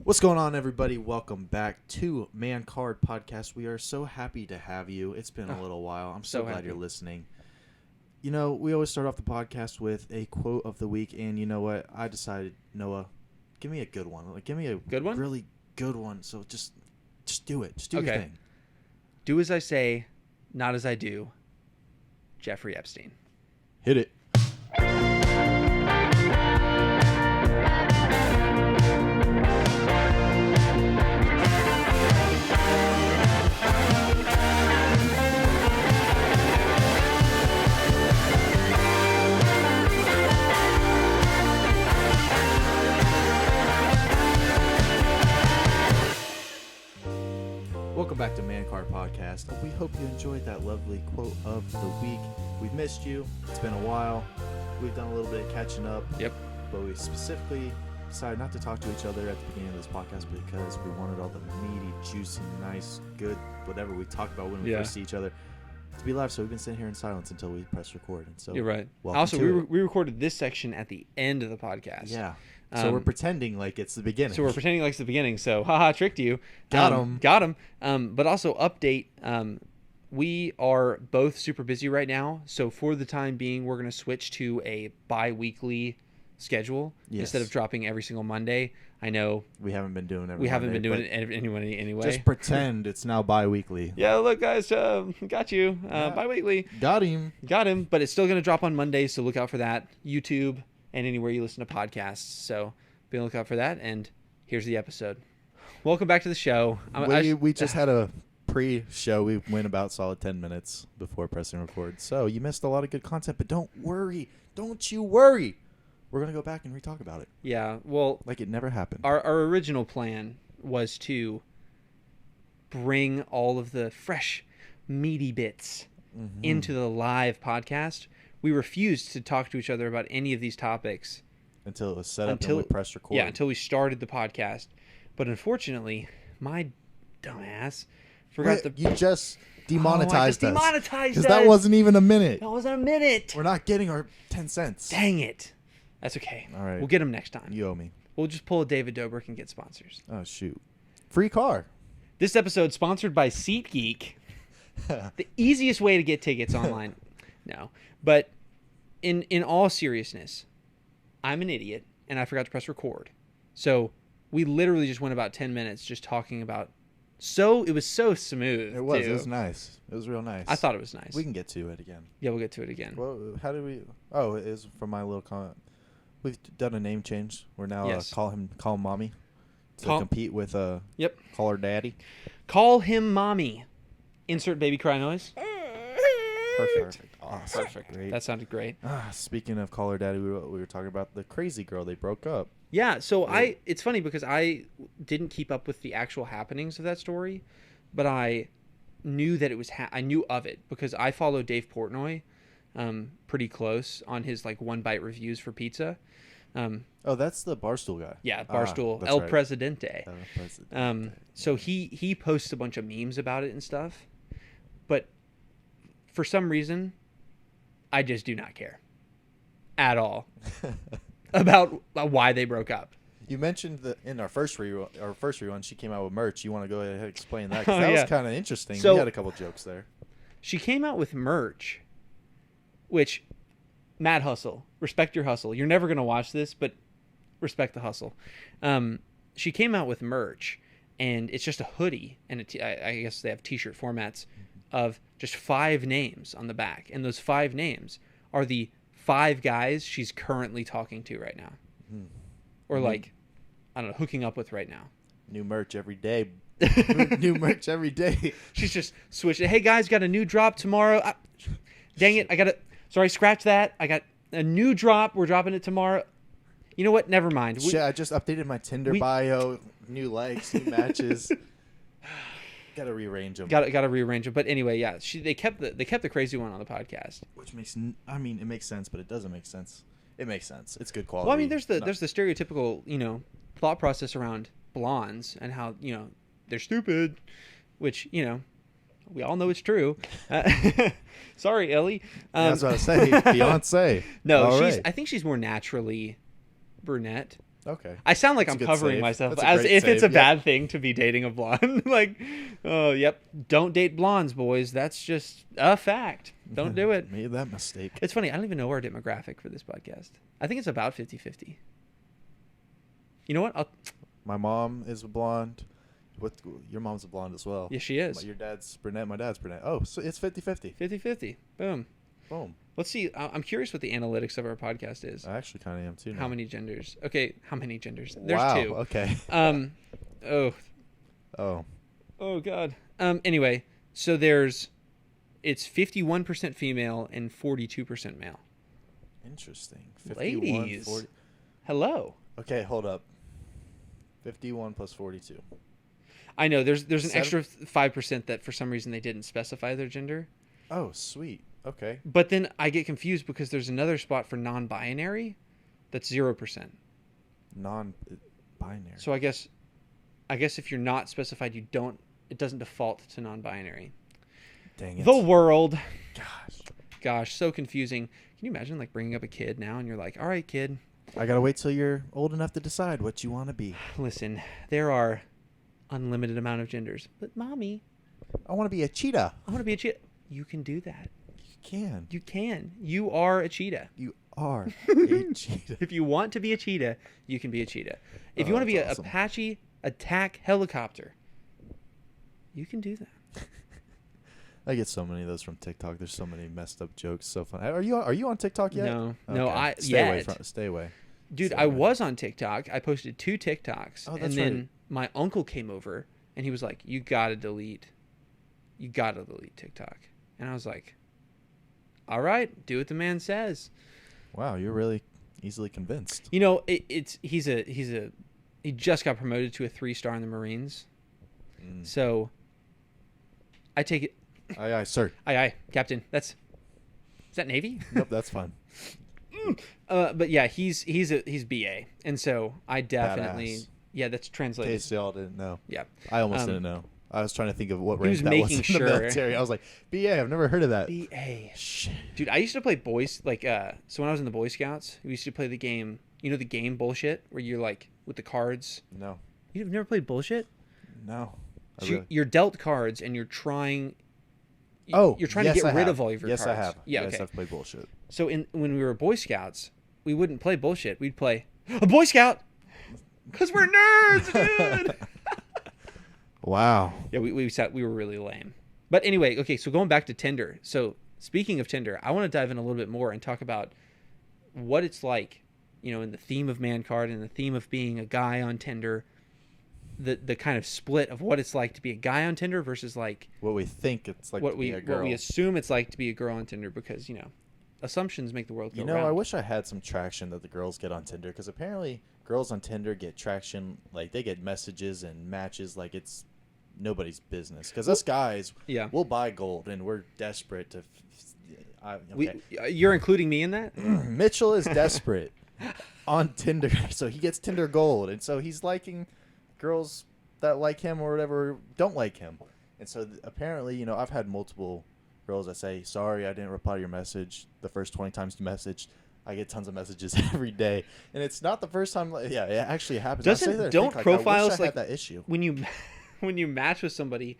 What's going on, everybody? Welcome back to Man Card Podcast. We are so happy to have you. It's been a little while. I'm so glad you're listening. You know, we always start off the podcast with a quote of the week, and you know what? I decided, Noah, give me a good one. Like, give me a good one, really good one. So just do it. Just do your thing. Do as I say, not as I do. Jeffrey Epstein. Hit it. Welcome back to Man Card Podcast. We hope you enjoyed that lovely quote of the week. We've missed you. It's been a while. We've done a little bit of catching up. Yep. But we specifically decided not to talk to each other at the beginning of this podcast because we wanted all the meaty, juicy, nice, good, whatever we talked about when we first see each other to be live. So we've been sitting here in silence until we press record. And so you're right. Also, we recorded this section at the end of the podcast. Yeah. So we're pretending like it's the beginning. So, haha, tricked you. Got him. But also, update. We are both super busy right now. So, for the time being, we're going to switch to a bi-weekly schedule instead of dropping every single Monday. I know we haven't been doing it. Anyway. Just pretend it's now bi-weekly. Yeah, look, guys, got you. Bi-weekly. Got him. But it's still going to drop on Monday, so look out for that. YouTube. And anywhere you listen to podcasts. So be on the lookout for that. And here's the episode. Welcome back to the show. We just had a pre-show. We went about solid 10 minutes before pressing record. So you missed a lot of good content, but don't worry. Don't you worry. We're going to go back and re-talk about it. Yeah, well. Like it never happened. Our original plan was to bring all of the fresh, meaty bits into the live podcast. We refused to talk to each other about any of these topics until it was set up and we pressed record. Yeah, until we started the podcast. But unfortunately, my dumbass forgot to. You just demonetized us. Demonetized us. Because that wasn't even a minute. That wasn't a minute. We're not getting our 10 cents. Dang it. That's okay. All right. We'll get them next time. You owe me. We'll just pull a David Dobrik and get sponsors. Oh, shoot. Free car. This episode sponsored by SeatGeek. The easiest way to get tickets online. No. But in all seriousness, I'm an idiot, and I forgot to press record. So we literally just went about 10 minutes just talking about... It was so smooth, It was. too. It was nice. It was real nice. I thought it was nice. We can get to it again. Yeah, we'll get to it again. Well, how did we... Oh, it is from my little comment. We've done a name change. We're now call him Mommy to compete with Call her Daddy. Call him Mommy. Insert baby cry noise. Perfect. Awesome. Perfect. Great. That sounded great. Speaking of Call Her Daddy, we were talking about the crazy girl. They broke up. Yeah, so it's funny because I didn't keep up with the actual happenings of that story, but I knew that it was I knew of it because I follow Dave Portnoy pretty close on his like one bite reviews for pizza. Oh, that's the Barstool guy. Yeah, Barstool El Presidente. So he posts a bunch of memes about it and stuff, but for some reason, I just do not care at all about why they broke up. You mentioned that in our first rerun, she came out with merch. You want to go ahead and explain that? Because that was kind of interesting. So, we had a couple jokes there. She came out with merch, which, mad hustle. Respect your hustle. You're never going to watch this, but respect the hustle. She came out with merch, and it's just a hoodie, and I guess they have T-shirt formats of just 5 names on the back. And those 5 names are the 5 guys she's currently talking to right now. Or like, I don't know, hooking up with right now. New merch every day. New merch every day. She's just switching. Hey guys, got a new drop tomorrow. Dang it. Sorry, scratch that. I got a new drop. We're dropping it tomorrow. You know what? Never mind. Shit, I just updated my Tinder bio. New likes, new matches. Gotta rearrange them. Gotta rearrange them. But anyway, yeah, they kept the crazy one on the podcast. Which makes, it makes sense, but it doesn't make sense. It makes sense. It's good quality. Well, I mean, there's the stereotypical, thought process around blondes and how, they're stupid, which, we all know it's true. Sorry, Ellie. That's what I was saying. Beyonce. No, I think she's more naturally brunette. Okay. I sound like That's I'm covering save. myself That's a as great if it's save, a bad thing to be dating a blonde. Like, oh, yep. Don't date blondes, boys. That's just a fact. Don't do it. Made that mistake. It's funny. I don't even know our demographic for this podcast. I think it's about 50-50. You know what? My mom is a blonde. Your mom's a blonde as well. Yeah, she is. Your dad's brunette. My dad's brunette. Oh, so it's 50-50. 50-50. Boom. Boom. Let's see. I'm curious what the analytics of our podcast is. I actually kind of am too now. How many genders? Okay, how many genders? There's wow, 2. Okay. Oh God. Anyway, so it's 51% female and 42% male. Interesting. 51, ladies. 40. Hello. Okay, hold up. 51 plus 42. I know there's an extra 5% that for some reason they didn't specify their gender. Oh, sweet. Okay. But then I get confused because there's another spot for non-binary that's 0%. Non-binary. So I guess if you're not specified, it doesn't default to non-binary. Dang it. The world. Gosh, so confusing. Can you imagine like bringing up a kid now and you're like, all right, kid. I got to wait till you're old enough to decide what you want to be. Listen, there are unlimited amount of genders. But mommy. I want to be a cheetah. I want to be a cheetah. You can do that. You can. You are a cheetah. You are a cheetah. If you want to be a cheetah, you can be a cheetah. If you want to be an Apache attack helicopter, you can do that. I get so many of those from TikTok. There's so many messed up jokes. So fun. Are you on TikTok yet? No, okay. no. Stay away. Dude, I was on TikTok. I posted 2 TikToks, and then my uncle came over and he was like, "You gotta delete TikTok." And I was like, "All right, do what the man says." Wow, you're really easily convinced. You know, he just got promoted to a 3-star in the Marines, so I take it. Aye, aye, sir. Aye, aye, Captain. Is that Navy? Nope, that's fine. But yeah, he's BA, and so I definitely Badass. Yeah, that's translated. In case y'all didn't know. Yeah, I almost didn't know. I was trying to think of what rank was that was in the military. I was like, BA, I've never heard of that. BA. Shit. Dude, I used to play so when I was in the Boy Scouts, we used to play the game, the game Bullshit, where you're like with the cards. No. You've never played Bullshit? No. So you're dealt cards and you're trying to get rid of all of your cards. Yes, I have. Yeah, yes, okay. I've played Bullshit. So when we were Boy Scouts, we wouldn't play Bullshit. We'd play a Boy Scout because we're nerds, dude. Wow. Yeah, we were really lame. But anyway, okay, so going back to Tinder. So speaking of Tinder, I want to dive in a little bit more and talk about what it's like, in the theme of man card and the theme of being a guy on Tinder, the kind of split of what it's like to be a guy on Tinder versus like what we think it's like to be a girl. What we assume it's like to be a girl on Tinder because, assumptions make the world go round. I wish I had some traction that the girls get on Tinder because apparently girls on Tinder get traction, like they get messages and matches like it's nobody's business. Because us guys, we'll buy gold and we're desperate to. You're including me in that? Mitchell is desperate on Tinder, so he gets Tinder gold, and so he's liking girls that like him or whatever don't like him. And so apparently, I've had multiple girls that say, sorry, I didn't reply to your message the first 20 times you messaged. I get tons of messages every day. And it's not the first time. Yeah, it actually happens. Don't profiles I wish I had that issue. When you match with somebody,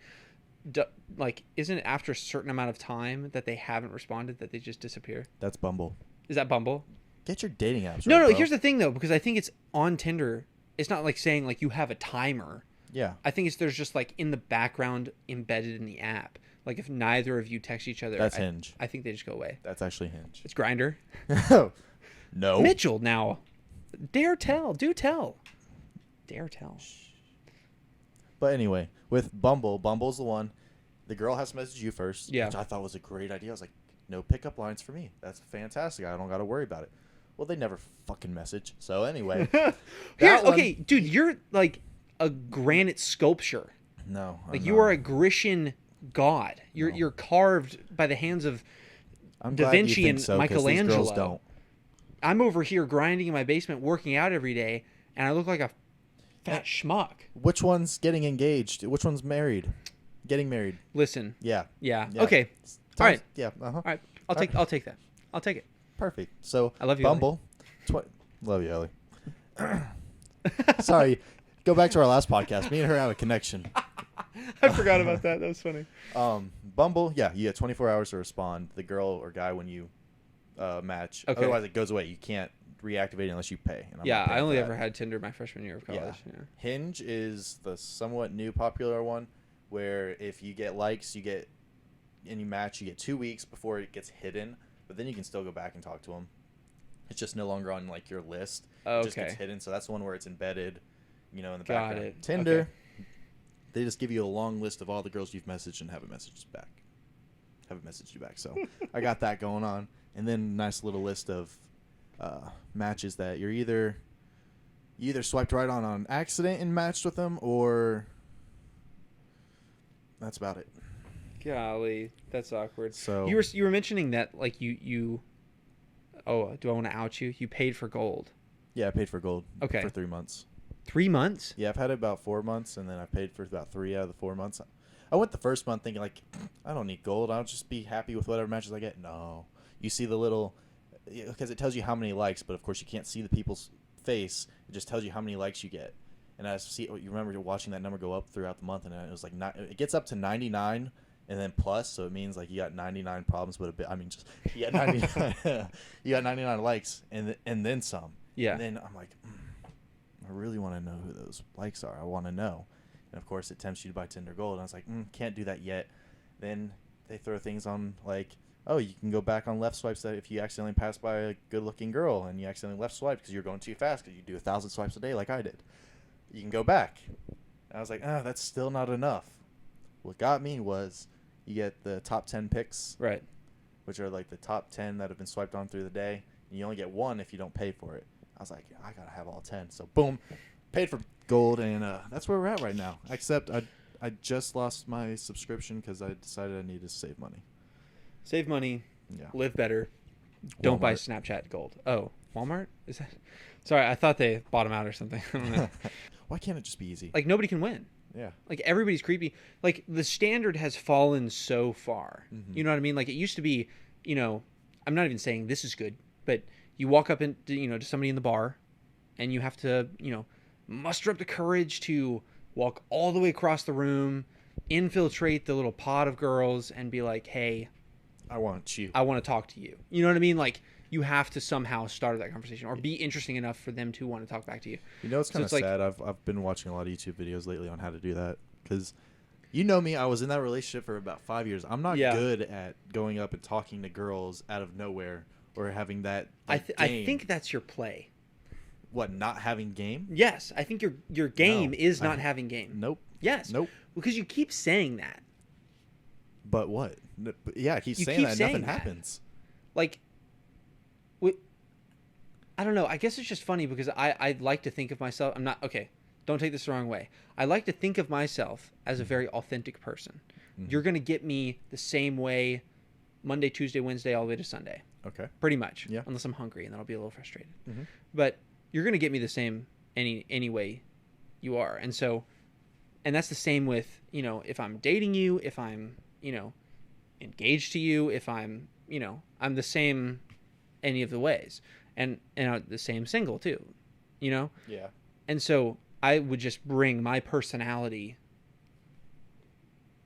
isn't it after a certain amount of time that they haven't responded that they just disappear? That's Bumble. Is that Bumble? Get your dating apps right, No, bro. here's the thing, though, because I think it's on Tinder. It's not like saying, like, you have a timer. Yeah. I think there's just, like, in the background embedded in the app. Like, if neither of you text each other. That's Hinge. I think they just go away. That's actually Hinge. It's Grindr. No. Mitchell, now. Dare tell. Do tell. Dare tell. But anyway, with Bumble's the one. The girl has to message you first, which I thought was a great idea. I was like, no pickup lines for me. That's fantastic. I don't got to worry about it. Well, they never fucking message. So anyway. Okay, dude, you're like a granite sculpture. No. Like you are a Grecian god. You're carved by the hands of Da Vinci and Michelangelo. These girls don't. I'm over here grinding in my basement, working out every day, and I look like a fat schmuck. Which one's getting engaged? Which one's married? Getting married. Listen. Yeah. Okay. All right. Yeah. All right. I'll take that. I'll take it. Perfect. So I love you, Bumble. Love you, Ellie. Sorry. Go back to our last podcast. Me and her have a connection. I forgot about that. That was funny. Bumble, yeah, you get 24 hours to respond. The girl or guy when you match. Okay. Otherwise, it goes away. You can't reactivate it unless you pay. And I only ever had Tinder my freshman year of college. Yeah. Hinge is the somewhat new popular one where if you get likes, and you match, you get 2 weeks before it gets hidden, but then you can still go back and talk to them. It's just no longer on like your list. It just gets hidden. So that's the one where it's embedded, in the background. Got it. Tinder, they just give you a long list of all the girls you've messaged and haven't messaged you back. So I got that going on. And then nice little list of matches that you either swiped right on accident and matched with them, or that's about it. Golly, that's awkward. So you were mentioning that like you oh, do I want to out you? You paid for gold. Yeah, I paid for gold. Okay. For 3 months. 3 months? Yeah, I've had it about 4 months, and then I paid for about 3 out of the 4 months. I went the first month thinking like, I don't need gold. I'll just be happy with whatever matches I get. No, you see the little, because it tells you how many likes, but of course you can't see the people's face. It just tells you how many likes you get. And you remember watching that number go up throughout the month, and it was like it gets up to 99. And then plus, so it means like you got 99 problems, but you got 99, you got 99 likes, and then some. Yeah. And then I'm like, I really want to know who those likes are. I want to know. And of course, it tempts you to buy Tinder Gold. And I was like, can't do that yet. Then they throw things on like, oh, you can go back on left swipes that if you accidentally pass by a good-looking girl and you accidentally left swipe because you're going too fast because you do 1,000 swipes a day like I did, you can go back. And I was like, that's still not enough. What got me was, you get the top 10 picks, right? Which are like the top 10 that have been swiped on through the day. And you only get one if you don't pay for it. I was like, I gotta have all 10. So boom, paid for gold, and that's where we're at right now. Except I just lost my subscription because I decided I needed to save money. Save money. Yeah. Live better. Don't buy Snapchat gold. Oh, Walmart? Is that? Sorry, I thought they bought them out or something. I don't know. Why can't it just be easy? Like nobody can win. Yeah. Like everybody's creepy. Like the standard has fallen so far. Mm-hmm. You know what I mean? Like it used to be, I'm not even saying this is good, but you walk up into, to somebody in the bar and you have to, muster up the courage to walk all the way across the room, infiltrate the little pod of girls and be like, hey, I want to talk to you. You know what I mean? Like you have to somehow start that conversation or be interesting enough for them to want to talk back to you. It's kind of sad. I've been watching a lot of YouTube videos lately on how to do that because me, I was in that relationship for about 5 years. I'm not good at going up and talking to girls out of nowhere or having that I think that's your play. What, not having game? Yes, I think your game is not having game. Nope. Yes. Nope. Because you keep saying that. But what? Yeah, I keep saying that. Nothing happens. Like, I don't know. I guess it's just funny because I like to think of myself. I'm not okay. Don't take this the wrong way. I like to think of myself as a very authentic person. Mm-hmm. You're gonna get me the same way, Monday, Tuesday, Wednesday, all the way to Sunday. Okay. Pretty much. Yeah. Unless I'm hungry and then I'll be a little frustrated. Mm-hmm. But you're gonna get me the same any way you are, and that's the same with if I'm dating you, if I'm engaged to you, if I'm I'm the same any of the ways. And the same single too, Yeah. And so I would just bring my personality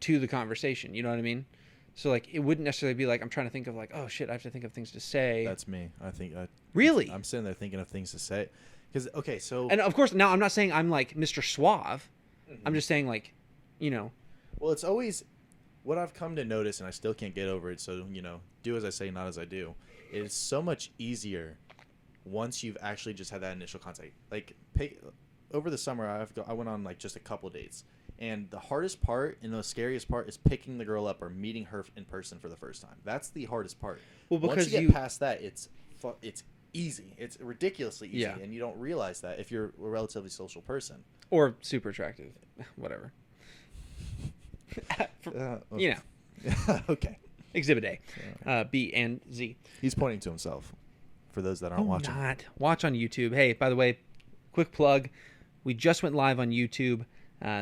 to the conversation. You know what I mean? So like it wouldn't necessarily be like I'm trying to think of like, oh shit, I have to think of things to say. That's me. I think really. I'm sitting there thinking of things to say, because and of course now I'm not saying I'm like Mr. Suave. Mm-hmm. I'm just saying like, Well, it's always what I've come to notice, and I still can't get over it. So do as I say, not as I do. It's so much easier once you've actually just had that initial contact. Like over the summer, I went on like just a couple of dates, and the hardest part and the scariest part is picking the girl up or meeting her in person for the first time. That's the hardest part. Well, because once you get past that, it's easy. It's ridiculously easy, and you don't realize that if you're a relatively social person or super attractive, whatever. Okay. Exhibit A, B, and Z. He's pointing to himself. For those that aren't watching. Watch on YouTube. Hey, by the way, quick plug. We just went live on YouTube.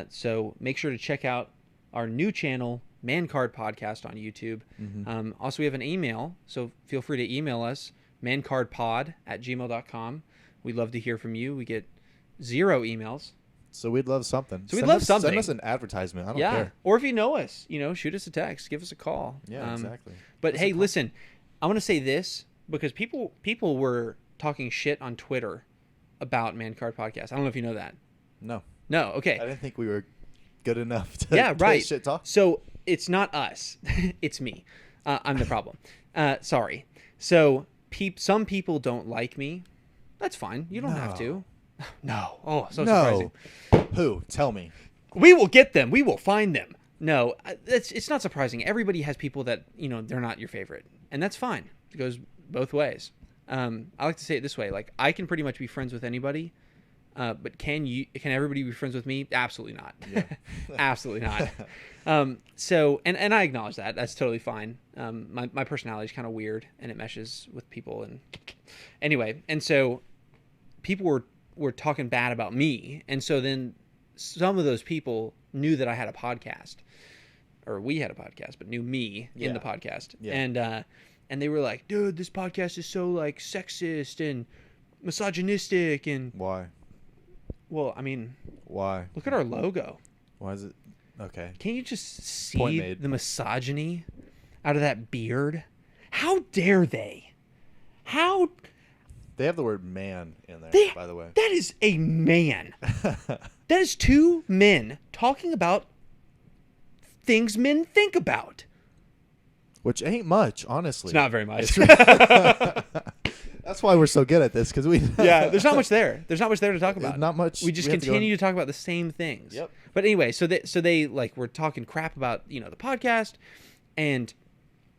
So make sure to check out our new channel, Man Card Podcast on YouTube. Mm-hmm. Also, we have an email. So feel free to email us, mancardpod@gmail.com. We'd love to hear from you. We get, 0 emails. So we'd love something. So we'd love something. Send us an advertisement. I don't care. Or if you know us, shoot us a text, give us a call. Yeah, exactly. But hey, listen, I want to say this because people were talking shit on Twitter about Man Card Podcast. I don't know if you know that. No. Okay. I didn't think we were good enough to shit talk. So it's not us. It's me. I'm the problem. Sorry. So some people don't like me. That's fine. You don't have to. No. Oh, so surprising. Who? Tell me. We will get them. We will find them. No, it's not surprising. Everybody has people that, they're not your favorite. And that's fine. It goes both ways. I like to say it this way. Like, I can pretty much be friends with anybody. But can everybody be friends with me? Absolutely not. Yeah. Absolutely not. So, and I acknowledge that. That's totally fine. My personality is kind of weird and it meshes with people. And anyway, and so people were talking bad about me. And so then some of those people knew that I had a podcast, or we had a podcast, but knew me in the podcast. Yeah. And they were like, dude, this podcast is so like sexist and misogynistic. And why? Well, I mean, why? Look at our logo. Why is it? Okay. Can't you just see the misogyny out of that beard? How dare they? How? They have the word man in there, by the way. That is a man. That is 2 men talking about things men think about. Which ain't much, honestly. It's not very much. That's why we're so good at this, because we. Yeah, there's not much there. There's not much there to talk about. Not much. We just continue to talk about the same things. Yep. But anyway, so they like were talking crap about the podcast, and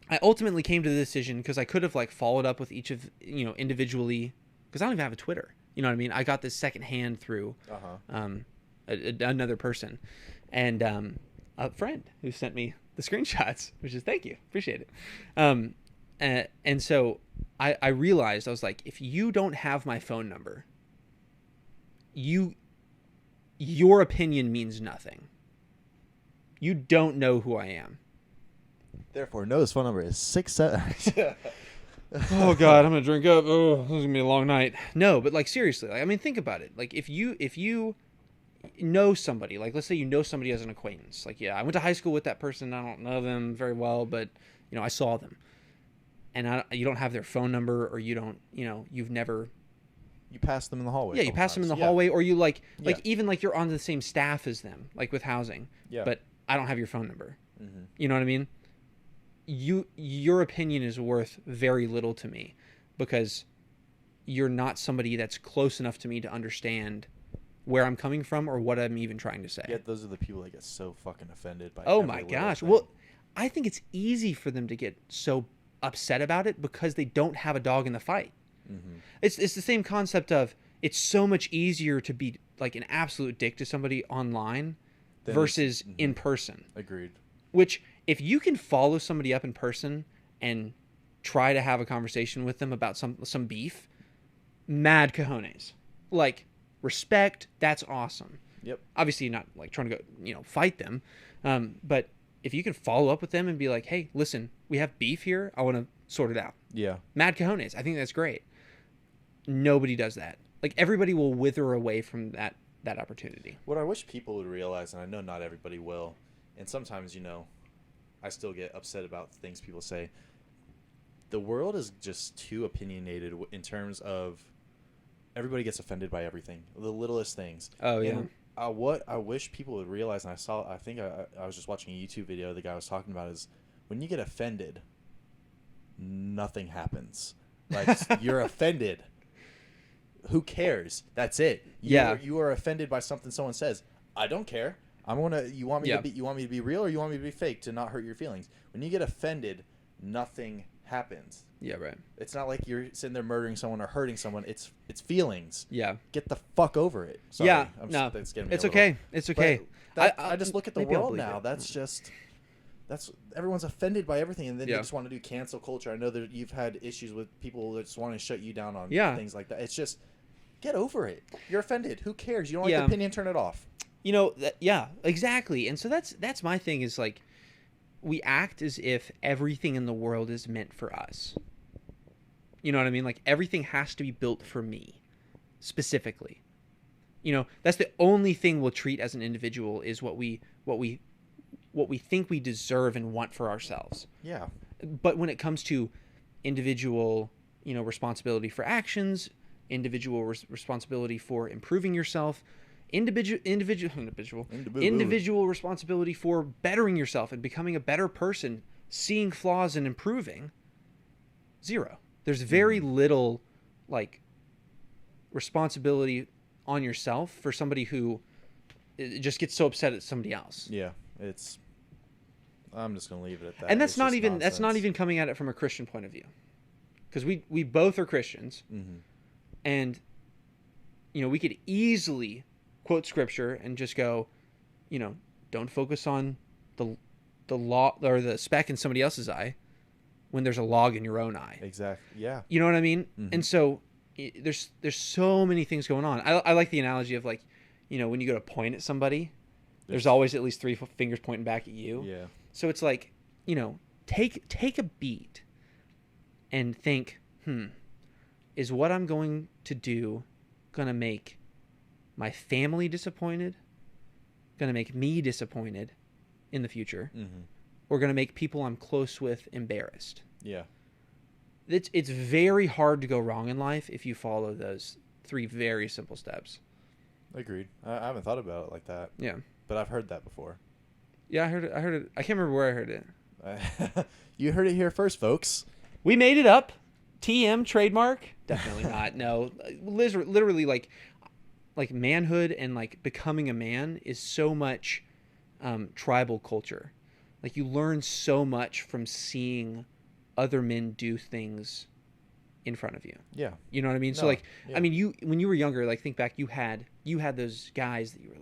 I ultimately came to the decision because I could have like followed up with each of individually, because I don't even have a Twitter. You know what I mean? I got this secondhand through another person, and a friend who sent me the screenshots, which is thank you, appreciate it. And so I realized, I was like, if you don't have my phone number, your opinion means nothing. You don't know who I am. Therefore, no, his phone number is 67. Oh God, I'm gonna drink up. Oh, this is gonna be a long night. No, but like seriously, like I mean, think about it. Like if you know somebody, like let's say you know somebody as an acquaintance. Like I went to high school with that person. I don't know them very well, but I saw them, and you don't have their phone number, or you don't, you've never. You pass them in the hallway. Yeah, you pass them in the hallway, or you even like you're on the same staff as them, like with housing. Yeah. But I don't have your phone number. Mm-hmm. You know what I mean? Your opinion is worth very little to me because you're not somebody that's close enough to me to understand where I'm coming from or what I'm even trying to say. Yeah, those are the people that get so fucking offended by. Oh my gosh! Well, I think it's easy for them to get so upset about it because they don't have a dog in the fight. Mm-hmm. It's the same concept of it's so much easier to be like an absolute dick to somebody online versus in person. Agreed. Which, if you can follow somebody up in person and try to have a conversation with them about some beef, mad cojones. Like, respect, that's awesome. Yep. Obviously, you're not like trying to go, fight them. But if you can follow up with them and be like, hey, listen, we have beef here. I want to sort it out. Yeah. Mad cojones. I think that's great. Nobody does that. Like, everybody will wither away from that opportunity. What I wish people would realize, and I know not everybody will, and sometimes, I still get upset about things people say. The world is just too opinionated in terms of everybody gets offended by everything, the littlest things. Oh, yeah. And what I wish people would realize, and I think I was just watching a YouTube video the guy was talking about, is when you get offended, nothing happens. Like, you're offended. Who cares? That's it. You are offended by something someone says. I don't care. You want me to be real, or you want me to be fake to not hurt your feelings? When you get offended, nothing happens. Yeah, right. It's not like you're sitting there murdering someone or hurting someone. It's feelings. Yeah. Get the fuck over it. Sorry. Yeah. It's okay. It's okay. I just look at the world now. That's everyone's offended by everything, and then they just want to do cancel culture. I know that you've had issues with people that just want to shut you down on things like that. It's just get over it. You're offended. Who cares? You don't like the opinion, turn it off. Exactly. And so that's my thing is like we act as if everything in the world is meant for us. You know what I mean? Like everything has to be built for me specifically. That's the only thing we'll treat as an individual is what we think we deserve and want for ourselves. Yeah. But when it comes to individual, responsibility for actions, individual responsibility for improving yourself, individual responsibility for bettering yourself and becoming a better person, seeing flaws and improving, zero. There's very little responsibility on yourself for somebody who just gets so upset at somebody else. Yeah, I'm just gonna leave it at that. And that's not even coming at it from a Christian point of view, because we both are Christians, and we could easily quote scripture and just go, don't focus on the law or the speck in somebody else's eye when there's a log in your own eye. Exactly. Yeah. You know what I mean? And so there's so many things going on. I like the analogy of when you go to point at somebody, there's always at least 3 fingers pointing back at you. Yeah. So it's like, take a beat and think, is what I'm going to do going to make my family disappointed, going to make me disappointed in the future, or going to make people I'm close with embarrassed? Yeah. It's very hard to go wrong in life if you follow those 3 very simple steps. Agreed. I haven't thought about it like that. Yeah. But I've heard that before. Yeah, I heard it. I can't remember where I heard it. You heard it here first, folks. We made it up. TM trademark? Definitely not. No. Literally like manhood and becoming a man is so much tribal culture. You learn so much from seeing other men do things in front of you. Yeah. You know what I mean? No, So yeah. I mean, you when you were younger, think back, you had those guys that you were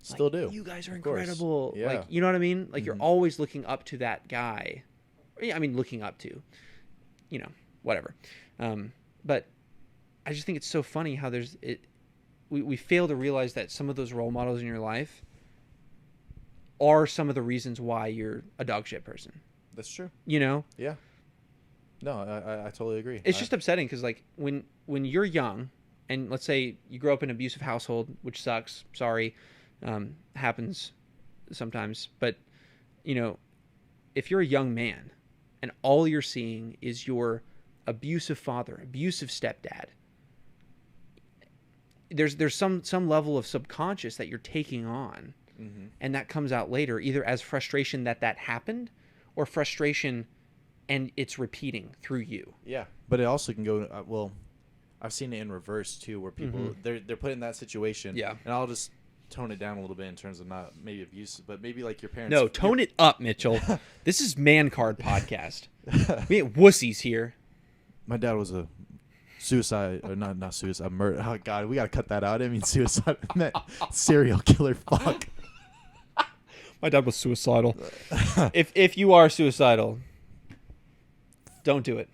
still do. You guys are incredible. Yeah. You know what I mean? You're always looking up to that guy. I mean, looking up to, whatever. But I just think it's so funny how we fail to realize that some of those role models in your life are some of the reasons why you're a dog shit person. That's true. Yeah. No, I totally agree. It's just upsetting because when you're young and let's say you grow up in an abusive household, which sucks. Sorry. Happens sometimes. But, if you're a young man and all you're seeing is your abusive father, abusive stepdad, there's some level of subconscious that you're taking on. And that comes out later, either as frustration that happened or frustration and it's repeating through you. Yeah. But it also can go, I've seen it in reverse too, where people, they're put in that situation. Yeah. And I'll just tone it down a little bit in terms of not maybe abuse, but maybe your parents. No, tone it up, Mitchell. This is Man Card Podcast. We ain't wussies here. My dad was a suicide, or not suicide, murder. Oh God, we gotta cut that out. I didn't mean suicide. I meant serial killer. Fuck. My dad was suicidal. If you are suicidal, don't do it.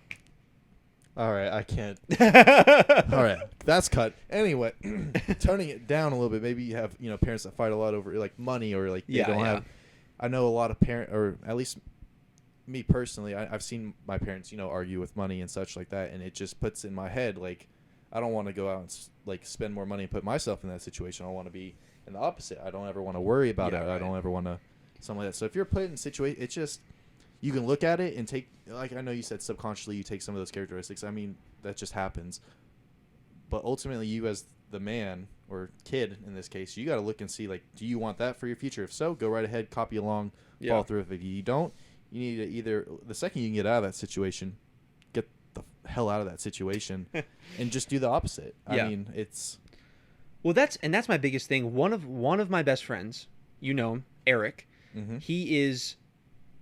All right, I can't. All right, that's cut. Anyway, toning it down a little bit. Maybe you have parents that fight a lot over money or they don't have. I know a lot of or at least me personally, I've seen my parents argue with money and such like that, and it just puts in my head I don't want to go out and spend more money and put myself in that situation. I want to be in the opposite. I don't ever want to worry about it. Right. I don't ever want to something like that. So if you're put in a situation, it's just. You can look at it and take, I know you said subconsciously you take some of those characteristics. I mean, that just happens. But ultimately, you as the man or kid in this case, you got to look and see, do you want that for your future? If so, go right ahead, copy along, follow through. If you don't, you need to either, the second you can get out of that situation, get the hell out of that situation and just do the opposite. I mean, it's. Well, that's my biggest thing. One of my best friends, him, Eric, he is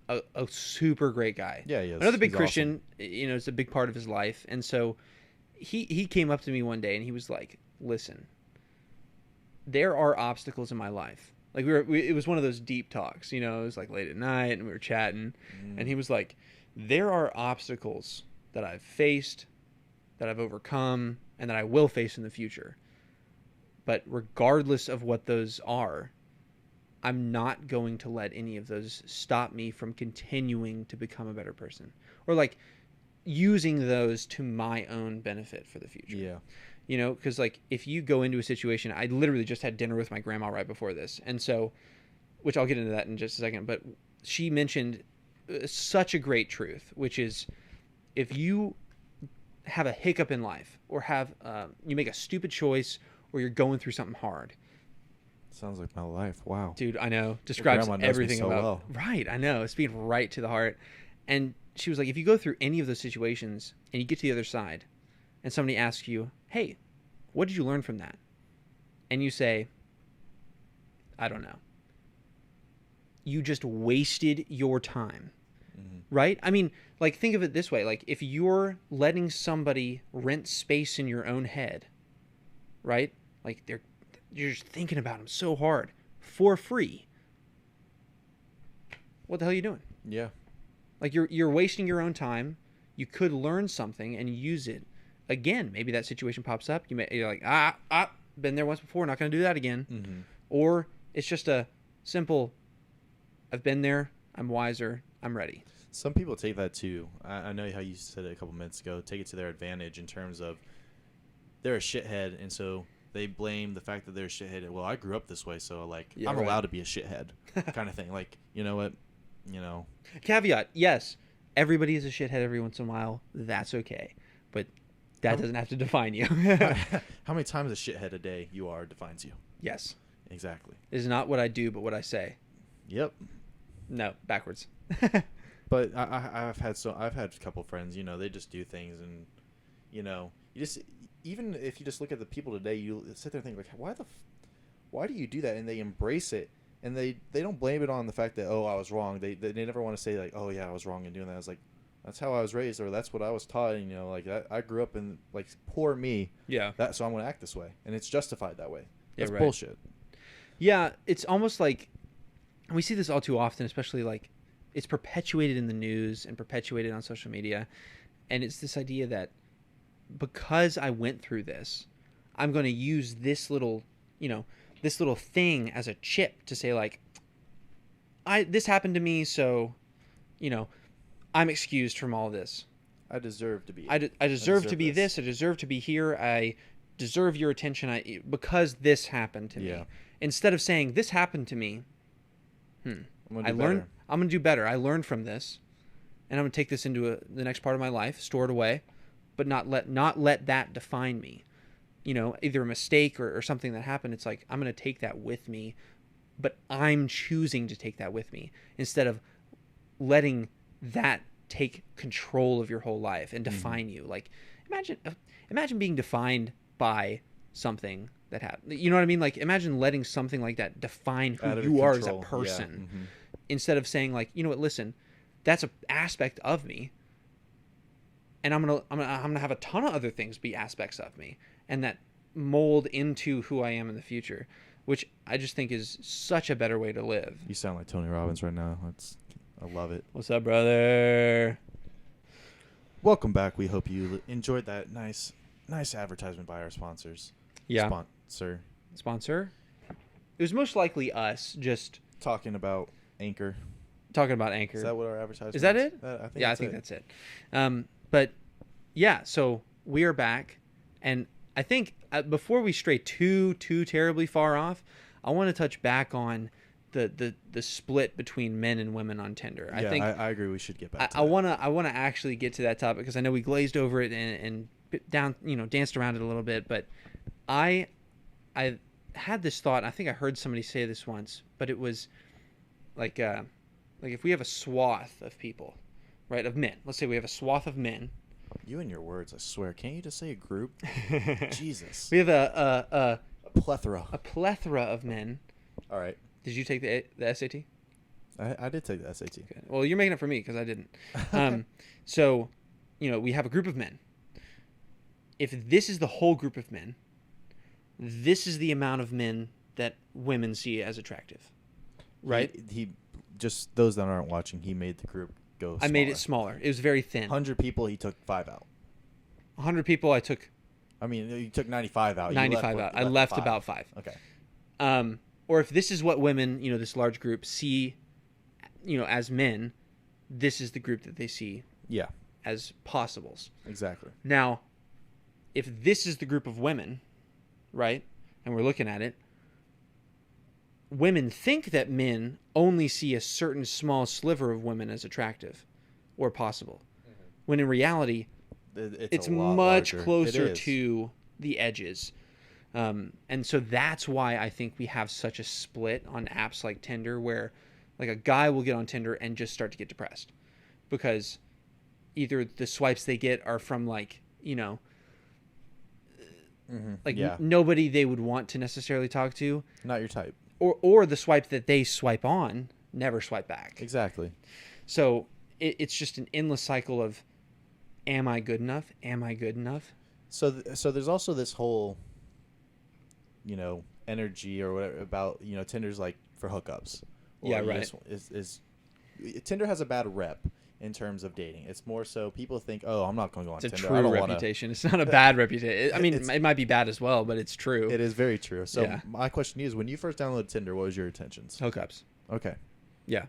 a super great guy. Yeah, he is. Another big Christian, awesome. It's a big part of his life. And so he came up to me one day and he was like, listen, there are obstacles in my life. It was one of those deep talks, it was late at night and we were chatting and he was like, there are obstacles that I've faced, that I've overcome, and that I will face in the future. But regardless of what those are, I'm not going to let any of those stop me from continuing to become a better person or using those to my own benefit for the future. You know, because like if you go into a situation, I literally just had dinner with my grandma right before this, and so, which I'll get into that in just a second, but she mentioned such a great truth, which is if you have a hiccup in life or have you make a stupid choice or you're going through something hard. Sounds like my life. Wow. Dude, I know. Describes everything so about well. Right, I know. It's speaking right to the heart. And she was like, if you go through any of those situations and you get to the other side and somebody asks you, hey, what did you learn from that? And you say, I don't know. You just wasted your time. Mm-hmm. Right? I mean, like, think of it this way. Like, if you're letting somebody rent space in your own head, right? Like, you're just thinking about them so hard for free. What the hell are you doing? Yeah. Like, you're wasting your own time. You could learn something and use it. Again, maybe that situation pops up. You're like, been there once before, not going to do that again. Mm-hmm. Or it's just a simple, I've been there, I'm wiser, I'm ready. Some people take that too. I know how you said it a couple minutes ago. Take it to their advantage in terms of they're a shithead, and so they blame the fact that they're a shithead. Well, I grew up this way, so like I'm allowed to be a shithead, kind of thing. Like, you know what, Caveat: yes, everybody is a shithead every once in a while. That's okay, but that doesn't have to define you. How many times a shithead a day you are defines you? Yes, exactly. It is not what I do, but what I say. Yep. No, backwards. But I've had a couple friends, they just do things, and you just, even if you just look at the people today, you sit there and think like, why do you do that? And they embrace it, and they don't blame it on the fact that, oh, I was wrong. They never want to say like, oh yeah, I was wrong in doing that. I was like, that's how I was raised, or that's what I was taught. And, like I grew up in, like, poor me. Yeah. So I'm going to act this way, and it's justified that way. That's right. Bullshit. Yeah, it's almost like we see this all too often, especially like it's perpetuated in the news and perpetuated on social media. And it's this idea that because I went through this, I'm going to use this little thing as a chip to say like, this happened to me, so, I'm excused from all this. I deserve to be. I deserve to be this. I deserve to be here. I deserve your attention. Because this happened to me. Instead of saying this happened to me, I'm going to do better. I learned from this, and I'm going to take this into the next part of my life, store it away, but not let that define me. Either a mistake or something that happened. It's like, I'm going to take that with me, but I'm choosing to take that with me instead of letting that take control of your whole life and define you. Like, imagine being defined by something that happened. You know what I mean? Like, imagine letting something like that define who you are as a person, instead of saying like, you know what, listen, that's an aspect of me, and I'm gonna have a ton of other things be aspects of me, and that mold into who I am in the future, which I just think is such a better way to live. You sound like Tony Robbins right now. I love it. What's up, brother? Welcome back. We hope you enjoyed that nice advertisement by our sponsors. Yeah. Sponsor? It was most likely us just talking about Anchor. Is that what our advertisement is? That it? I think that's it. But yeah, so we are back, and I think before we stray too terribly far off, I want to touch back on the split between men and women on Tinder. I agree. We should get back to that. I wanna actually get to that topic because I know we glazed over it and danced around it a little bit, but I had this thought. I think I heard somebody say this once, but it was like if we have a swath of people, right, of men. Let's say we have a swath of men. You and your words, I swear. Can't you just say a group? Jesus. We have a plethora. A plethora of men. All right. Did you take the SAT? I did take the SAT. Okay. Well, you're making it for me because I didn't. So, we have a group of men. If this is the whole group of men, this is the amount of men that women see as attractive, right? He just, those that aren't watching, he made the group go smaller. I made it smaller. It was very thin. 100 people, he took 5 out. 100 people, I took... I mean, you took 95 out. 95 out. I left about 5. Okay. Or if this is what women, this large group see, as men, this is the group that they see as possibles. Exactly. Now, if this is the group of women, right, and we're looking at it, women think that men only see a certain small sliver of women as attractive or possible, when in reality, it's much closer to the edges. And so that's why I think we have such a split on apps like Tinder, where like a guy will get on Tinder and just start to get depressed because either the swipes they get are from like, you know, nobody they would want to necessarily talk to. Not your type. Or the swipe that they swipe on never swipe back. Exactly. So it's just an endless cycle of, am I good enough? Am I good enough? So there's also this whole, you know, energy or whatever about, you know, Tinder's like for hookups. Yeah, right. Tinder has a bad rep in terms of dating. It's more so people think, oh, I'm not going to go on Tinder. It's a true reputation. It's not a bad reputation. I mean, it might be bad as well, but it's true. It is very true. So my question is, when you first downloaded Tinder, what was your intentions? Hookups. Okay. Yeah.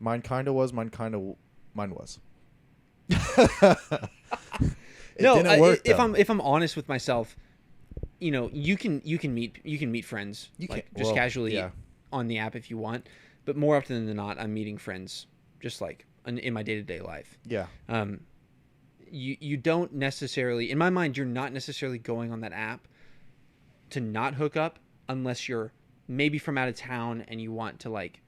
Mine was. Didn't work, if I'm honest with myself, you know, you can meet friends casually on the app if you want, but more often than not, I'm meeting friends just like in my day-to-day life. Yeah. You don't necessarily, in my mind, you're not necessarily going on that app to not hook up unless you're maybe from out of town and you want to like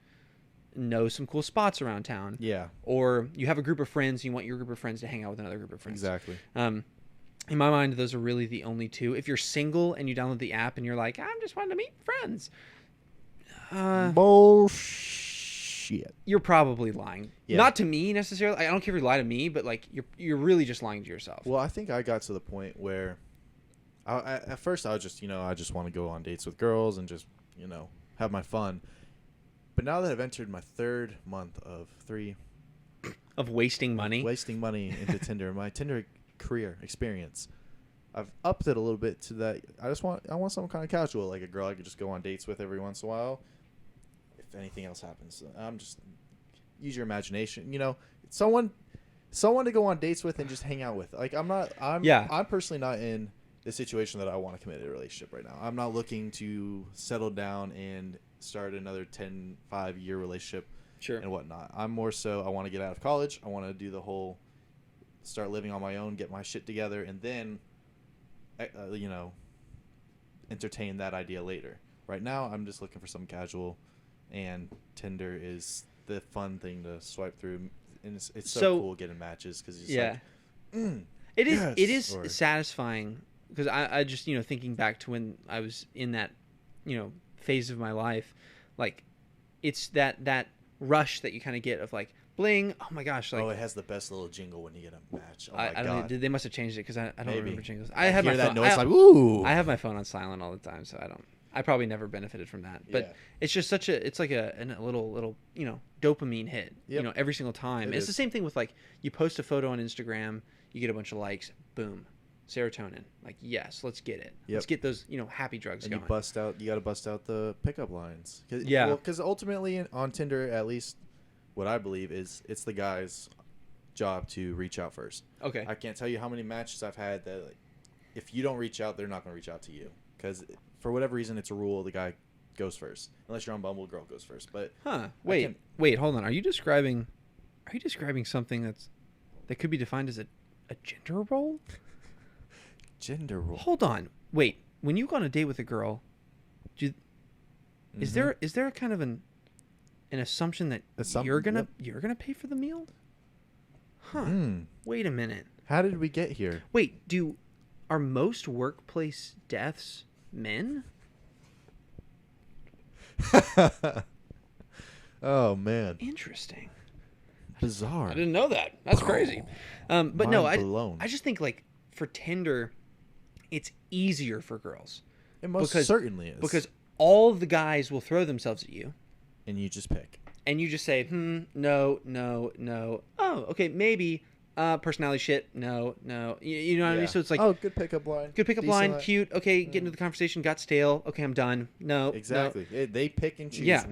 know some cool spots around town. Yeah. Or you have a group of friends and you want your group of friends to hang out with another group of friends. Exactly. In my mind, those are really the only two. If you're single and you download the app and you're like, I'm just wanting to meet friends. Bullshit. You're probably lying. Yeah. Not to me necessarily. I don't care if you lie to me, but like you're really just lying to yourself. Well, I think I got to the point where at first I was just, you know, I just want to go on dates with girls and just, you know, have my fun. But now that I've entered my third month of wasting money into Tinder, my Tinder career experience, I've upped it a little bit to that. I want something kind of casual, like a girl I could just go on dates with every once in a while. If anything else happens, I'm just use your imagination. You know, someone to go on dates with and just hang out with. Like I'm personally not in the situation that I want to commit a relationship right now. I'm not looking to settle down and start another 5-year relationship and whatnot. I'm more so I want to get out of college. I want to do the whole start living on my own, get my shit together, and then you know, entertain that idea later. Right now, I'm just looking for something casual, and Tinder is the fun thing to swipe through, and it's so cool getting matches because it is satisfying because I just, you know, thinking back to when I was in that, you know, phase of my life, like it's that rush that you kind of get of like bling, oh my gosh, like, it has the best little jingle when you get a match. I don't know, they must have changed it because I don't remember jingles. I have my phone, noise like ooh. I have my phone on silent all the time, so I probably never benefited from that, but it's just it's like a little, you know, dopamine hit, you know, every single time. It's the same thing with like you post a photo on Instagram, you get a bunch of likes, boom, serotonin, like yes, let's get it. Let's get those, you know, happy drugs going. You got to bust out the pickup lines. Because ultimately on Tinder, at least what I believe is it's the guy's job to reach out first. Okay. I can't tell you how many matches I've had that like, if you don't reach out, they're not going to reach out to you because for whatever reason it's a rule the guy goes first. Unless you're on Bumble, girl goes first. But wait, hold on. Are you describing something that could be defined as a gender role? Gender role. Hold on. Wait. When you go on a date with a girl, is there a kind of an assumption that you're gonna pay for the meal? Huh. Wait a minute. How did we get here? Wait, are most workplace deaths men? Oh man. Interesting. Bizarre. I didn't know that. That's crazy. But Mind no, blown. I just think like for Tinder, it's easier for girls. It most certainly is. Because all the guys will throw themselves at you. And you just pick. And you just say, no. Oh, okay, maybe. Personality shit. No. You know what I mean? So it's like, good pickup line. Good pickup line. Cute. Okay, get into the conversation. Got stale. Okay, I'm done. No. Exactly. No. They pick and choose. Yeah.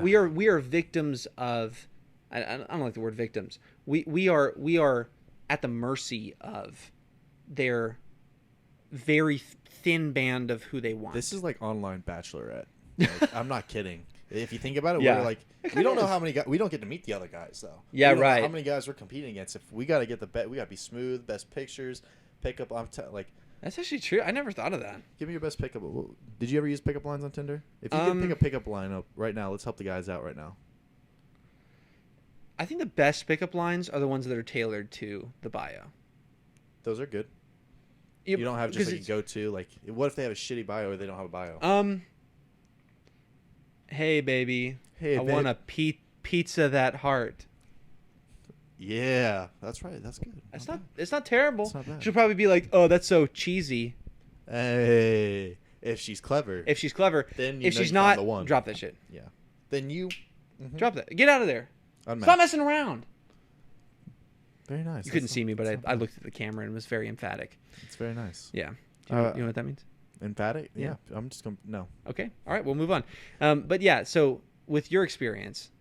We are victims of. I don't like the word victims. We are at the mercy of their very thin band of who they want. This is like online Bachelorette. Like, I'm not kidding. If you think about it, Yeah. we're like, we don't know how many guys. We don't get to meet the other guys though. Yeah, We don't know right. how many guys we're competing against? If we got to get we got to be smooth, best pictures, pickup. Like, That's actually true. I never thought of that. give me your best pickup. Did you ever use pickup lines on Tinder? If you can pick a pickup line up right now, let's help the guys out right now. I think the best pickup lines are the ones that are tailored to the bio. Those are good. Yep, You don't have just 'cause like a go-to. Like, what if they have a shitty bio or they don't have a bio? Hey baby, Hey, I babe. want a pizza that heart. Yeah, that's right. That's good. That's not. It's not terrible. It's not bad. She'll probably be like, "Oh, that's so cheesy." Hey, if she's clever. If she's clever, Then you if know she's you found not, the one. drop that shit. Yeah. Then you Drop that. Get out of there. unmatched. Stop messing around. Very nice. You couldn't see me, but I looked at the camera and was very emphatic. It's very nice. Yeah. Do you know what that means? Emphatic? Yeah. I'm just going to... No. Okay. All right. We'll move on. But yeah. So with your experience,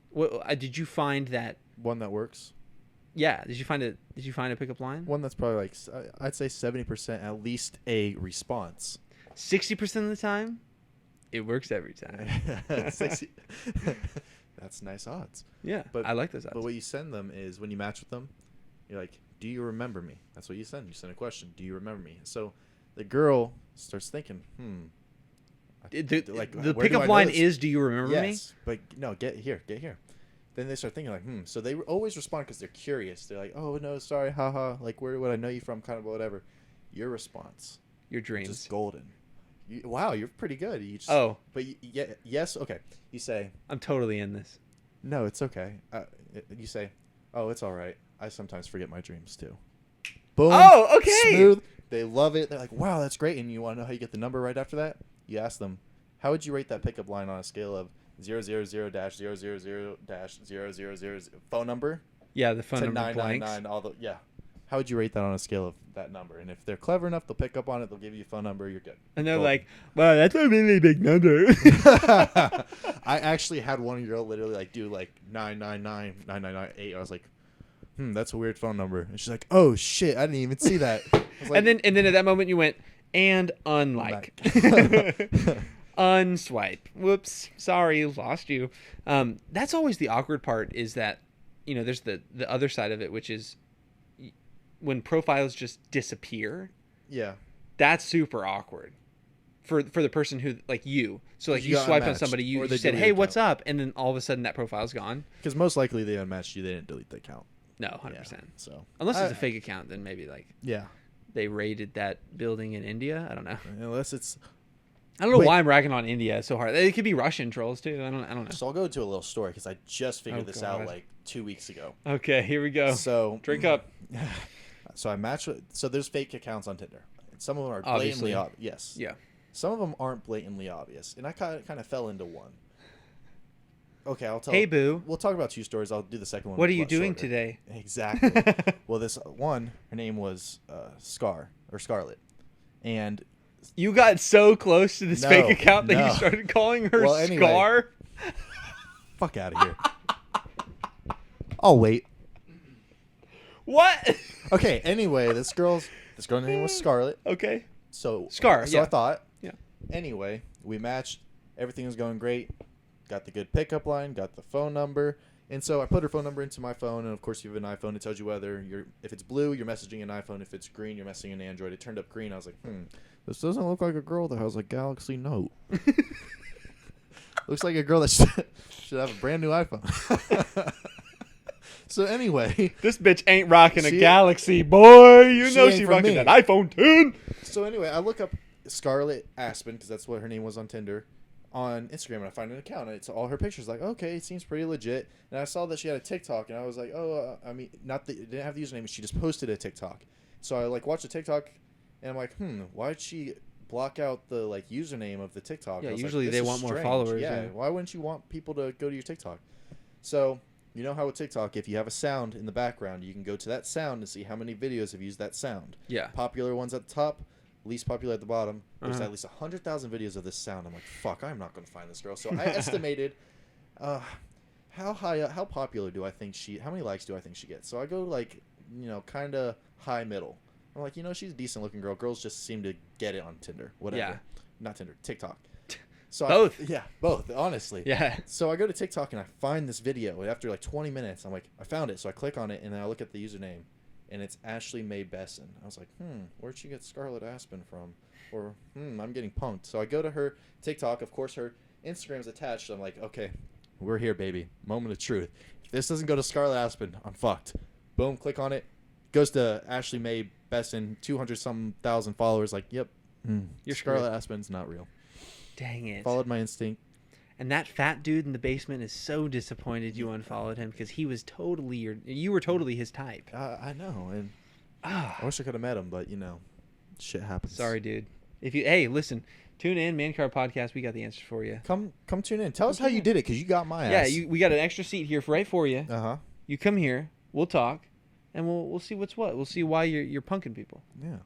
did you find that? One that works. Yeah. Did you find a pickup line? One that's probably like... I'd say 70% at least a response. 60% of the time, it works every time. 60. That's nice odds. Yeah. But I like those odds. But what you send them is when you match with them, you're like, do you remember me? That's what you send. You send a question. Do you remember me? So the girl starts thinking, The pickup line is, "Do you remember me?" Yes, but no, get here. Then they start thinking like, So they always respond because they're curious. They're like, oh no, sorry, haha. Like, where would I know you from? Kind of whatever. Your response, Your dreams. just golden. Wow, you're pretty good. You just, but yes, okay. You say, I'm totally in this. no, it's okay. You say, oh, it's all right. I sometimes forget my dreams too. Boom. Oh, okay. Smooth. They love it. They're like, wow, that's great. And you want to know how you get the number right after that? You ask them, how would you rate that pickup line on a scale of 000-000-000 phone number? Yeah, the phone to number blanks. 999 How would you rate that on a scale of that number? And if they're clever enough, they'll pick up on it. They'll give you a phone number. You're good. And they're Cool. like, wow, that's a really big number. I actually had one girl literally like do like 999-9998. I was like, that's a weird phone number. And she's like, oh shit, I didn't even see that. I was like, and then at that moment you went, and unlike. Unswipe. Whoops. Sorry, lost you. That's always the awkward part, is that, there's the other side of it, which is when profiles just disappear. yeah. That's super awkward for the person who, like you. So like you swiped on somebody, you said, hey, what's up? And then all of a sudden that profile's gone. Because most likely they unmatched you. They didn't delete the account. No, 100%. Yeah, so Unless it's a fake account, then maybe like they raided that building in India. I don't know. Unless it's... I don't know why I'm ragging on India so hard. It could be Russian trolls too. I don't know. So I'll go into a little story because I just figured this out like 2 weeks ago. Okay, here we go. So drink up. So I match with... So there's fake accounts on Tinder. Some of them are Obviously. blatantly obvious. Yes. Yeah. Some of them aren't blatantly obvious. And I kind of fell into one. Okay, I'll tell... Hey, boo. We'll talk about two stories. I'll do the second one. What are you much doing shorter. today? Exactly. Well, this one, her name was Scarlett. And... You got so close to this fake account that you started calling her anyway. Scar? Fuck out of here. I'll wait. What? Okay, anyway, this girl's name was Scarlett. Okay. So Scar, So yeah. I thought. Yeah. Anyway, we matched. Everything was going great. Got the good pickup line. Got the phone number. And so I put her phone number into my phone. And of course, you have an iPhone. It tells you whether if it's blue, you're messaging an iPhone. If it's green, you're messaging an Android. It turned up green. I was like, this doesn't look like a girl that has a Galaxy Note. Looks like a girl that should have a brand new iPhone. So anyway, this bitch ain't rocking a Galaxy, boy. You know she rocking that iPhone 10. So anyway, I look up Scarlett Aspen, because that's what her name was on Tinder, on Instagram, and I find an account, and it's all her pictures. Like, okay, it seems pretty legit. And I saw that she had a TikTok, and I was like, it didn't have the username, but she just posted a TikTok. So I watched the TikTok, and I'm like, why'd she block out the username of the TikTok? Yeah, I was usually like, they this want is more strange. followers. Yeah, Yeah. why wouldn't you want people to go to your TikTok? So you know how with TikTok, if you have a sound in the background, you can go to that sound and see how many videos have used that sound. Yeah. Popular ones at the top, least popular at the bottom. There's at least 100,000 videos of this sound. I'm like, fuck, I'm not going to find this girl. So I estimated how popular do I think how many likes do I think she gets? So I go kind of high middle. I'm like, she's a decent looking girl. Girls just seem to get it on Tinder. Whatever. Yeah. Not Tinder. TikTok. So both. Both. Honestly. Yeah. So I go to TikTok and I find this video. And after like 20 minutes, I'm like, I found it. So I click on it and then I look at the username, and it's Ashley Mae Besson. I was like, where'd she get Scarlet Aspen from? Or I'm getting punked. So I go to her TikTok. Of course, her Instagram's attached. I'm like, okay, we're here, baby. Moment of truth. If this doesn't go to Scarlet Aspen, I'm fucked. Boom, click on it. Goes to Ashley Mae Besson, 200-some thousand followers. Like, yep, your Scarlet Aspen's not real. Dang it. Followed my instinct. And that fat dude in the basement is so disappointed you unfollowed him because he was totally you were totally his type. I know, and I wish I could have met him, but shit happens. Sorry, dude. Hey, listen, tune in, Man Card Podcast. We got the answers for you. Come tune in. Tell us how you did it, because you got my ass. Yeah, we got an extra seat here right for you. You come here, we'll talk, and we'll see what's what. We'll see why you're punking people. Yeah,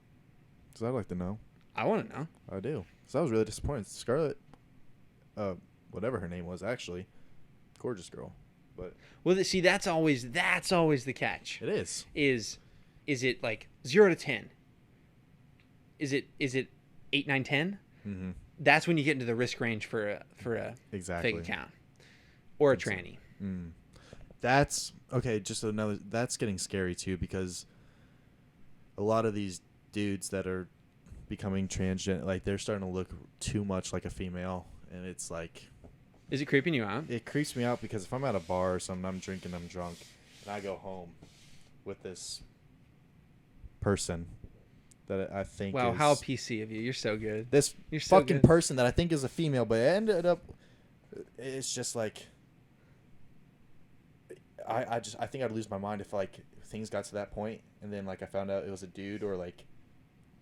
because I'd like to know. I want to know. I do. Because I was really disappointed. Scarlett, whatever her name was, actually, gorgeous girl. But see, that's always the catch. It is. Is it like 0 to 10? Is it 8, 9, 10? Mm-hmm. That's when you get into the risk range for a exactly. fake account or a tranny. That's okay. That's getting scary too, because a lot of these dudes that are becoming transgender, like, they're starting to look too much like a female, and it's like, is it creeping you out? It creeps me out, because if I'm at a bar or something, I'm drinking, I'm drunk, and I go home with this person that I think wow, is, how PC of you. You're so good. You're so fucking good. Person that I think is a female, but it ended up, it's just like, I think I'd lose my mind if like things got to that point, and then like I found out it was a dude, or like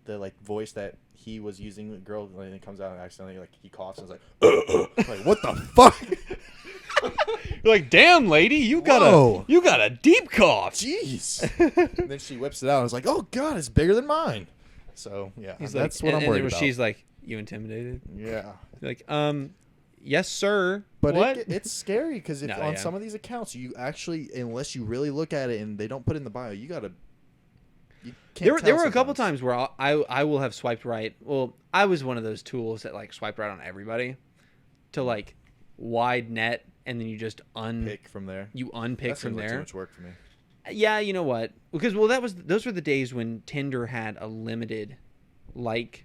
the like voice that he was using, the girl, and it comes out and accidentally like he coughs and is like, like, what the fuck? You're like, damn, lady, you got a deep cough. Jeez. And then she whips it out and is like, oh god, it's bigger than mine. So yeah, that's what I'm worried about. She's like, you intimidated? Yeah. Like, yes, sir. But what? It's scary, because if on some of these accounts, you actually, unless you really look at it and they don't put it in the bio, you gotta. There were a couple times where I will have swiped right. Well, I was one of those tools that like swiped right on everybody to like wide net, and then you just pick from there. You unpick from there. Too much work for me. Yeah, you know what? Because those were the days when Tinder had a limited like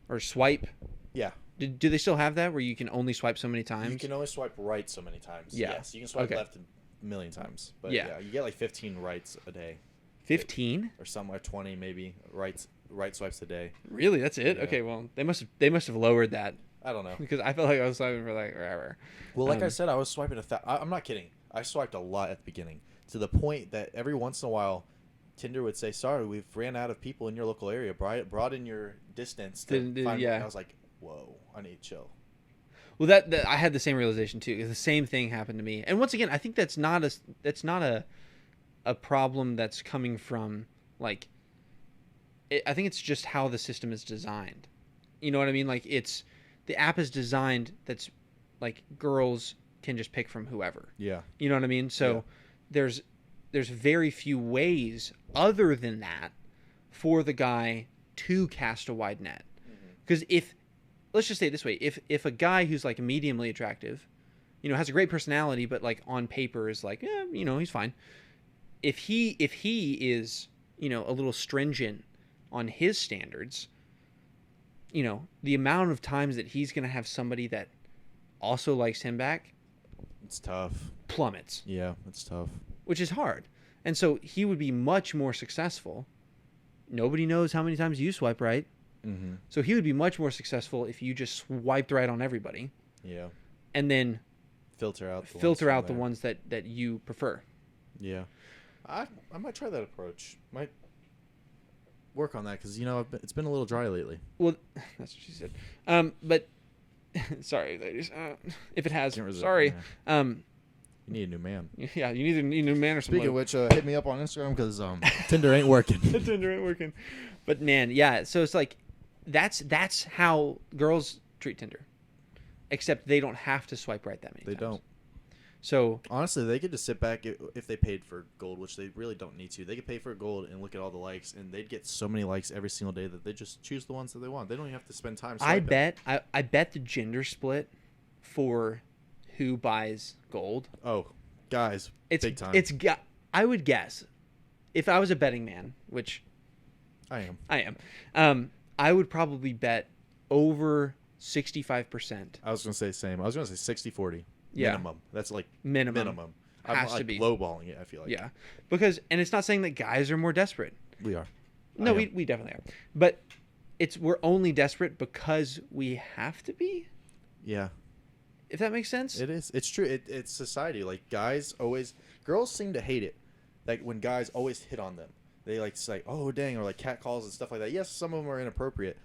or swipe. Yeah. Do they still have that where you can only swipe so many times? You can only swipe right so many times. Yeah. Yes, you can swipe left a million times. But yeah, you get like 15 rights a day. 15? Or somewhere 20 maybe right swipes a day. Really? That's it? Yeah. Okay, well, they must have lowered that. I don't know. Because I felt like I was swiping for like forever. Well, like I said, I was swiping I'm not kidding. I swiped a lot at the beginning, to the point that every once in a while Tinder would say, sorry, we've ran out of people in your local area. Broaden your distance to find. Yeah. I was like, whoa, I need to chill. Well, that I had the same realization too. The same thing happened to me. And once again, I think that's not a problem that's coming from like. I think it's just how the system is designed. You know what I mean? Like the app is designed that's like girls can just pick from whoever. Yeah. You know what I mean? So there's very few ways other than that for the guy to cast a wide net. Because let's just say it this way, if a guy who's like mediumly attractive, has a great personality, but like on paper is like, he's fine. If he is, a little stringent on his standards, the amount of times that he's going to have somebody that also likes him back, it's tough. Plummets. Yeah, it's tough. Which is hard. And so he would be much more successful. Nobody knows how many times you swipe right. Mm-hmm. So he would be much more successful if you just swiped right on everybody. Yeah. And then filter out the ones that you prefer. Yeah. I might try that approach. Might work on that, because it's been a little dry lately. Well, that's what she said. But sorry, ladies. If it has, sorry. Yeah. You need a new man. Yeah, you need a new man or something. Speaking of which, hit me up on Instagram, because Tinder ain't working. Tinder ain't working. But man, yeah. So it's like that's how girls treat Tinder, except they don't have to swipe right that many times. They don't. So honestly, they could just sit back if they paid for gold, which they really don't need to. They could pay for gold and look at all the likes, and they'd get so many likes every single day that they just choose the ones that they want. They don't even have to spend time swiping. I bet the gender split for who buys gold. Oh, guys, big time. I would guess, if I was a betting man, which I am. I would probably bet over 65%. I was going to say the same. I was going to say 60-40. Yeah. Minimum. That's like minimum. I'm like lowballing it, I feel like. Yeah. Because, and it's not saying that guys are more desperate. We are. No, we definitely are. But we're only desperate because we have to be. Yeah. If that makes sense. It is. It's true. It's society. Like girls seem to hate it. Like when guys always hit on them. They like say, oh dang, or like cat calls and stuff like that. Yes, some of them are inappropriate.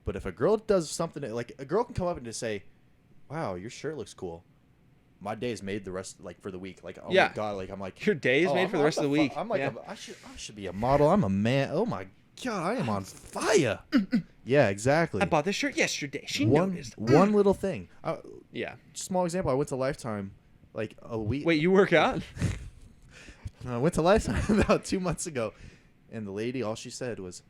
But if a girl does something, like a girl can come up and just say, wow, your shirt looks cool. My day is made the rest, like for the week. Like, oh my God, like I'm like, your day is made for the rest of the week. I'm like, I should be a model. I'm a man. Oh my God, I am on fire. Yeah, exactly. I bought this shirt yesterday. She noticed. One little thing. Yeah. Small example. I went to Lifetime like a week. Wait, you work out? I went to Lifetime about 2 months ago, and the lady, all she said was,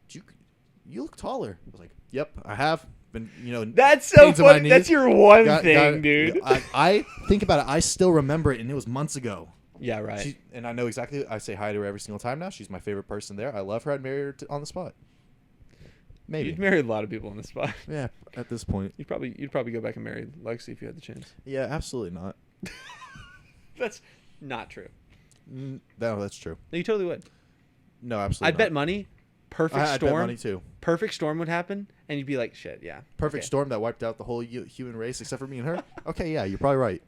you look taller. I was like, yep, I have. That's so funny. That's your one thing, dude. I think about it. I still remember it, and it was months ago. Yeah, right. And I know exactly. I say hi to her every single time now. She's my favorite person there. I love her. I'd marry her on the spot. Maybe. You'd marry a lot of people on the spot. Yeah, at this point. You'd probably go back and marry Lexi if you had the chance. Yeah, absolutely not. That's not true. No, that's true. No, you totally would. No, absolutely. I'd bet money. Perfect storm. I'd bet money too. Perfect storm would happen, and you'd be like, "Shit, yeah." Perfect storm that wiped out the whole human race except for me and her. Okay, yeah, you're probably right.